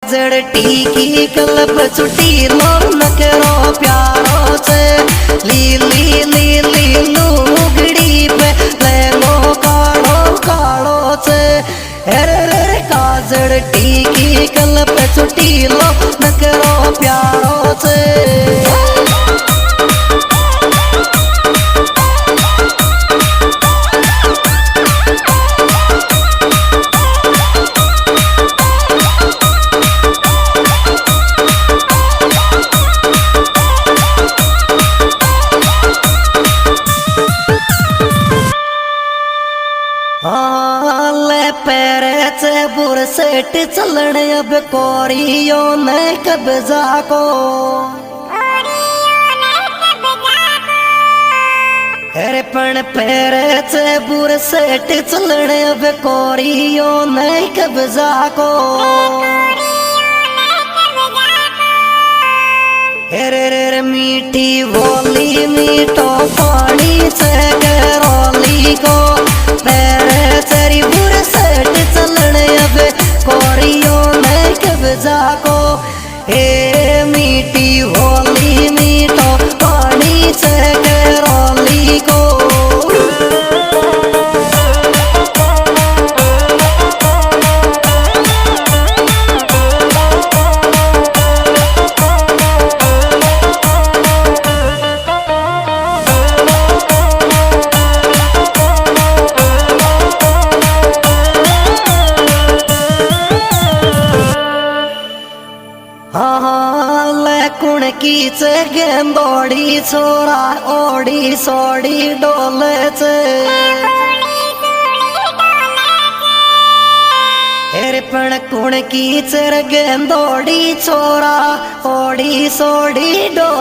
काजड़ टीकी club छुटी लो नकरो प्यारो से लीली लीली लुगड़ी पे ले लो काड़ो काड़ो से अरे काजड़ टीकी कलब छुटी लो नकरो प्यारो से ले पैरे से बुरसेट चलन अब कोरियो ने कब्जा को अरे पण पैरे से बुरसेट चलन अब कोरियो ने कब्जा को अरे मीठी बोली मीठो पानी से करोली को पैरे तेरी बुरसेट चलन अब कोरियो ने कब्जा को ए मीठी होली मीठो पानी से करोली को कुण की से गेंदोड़ी छोरा ओड़ी सोड़ी डोले से अरे पण कुण की चर गेंदोड़ी छोरा ओड़ी सोड़ी डोले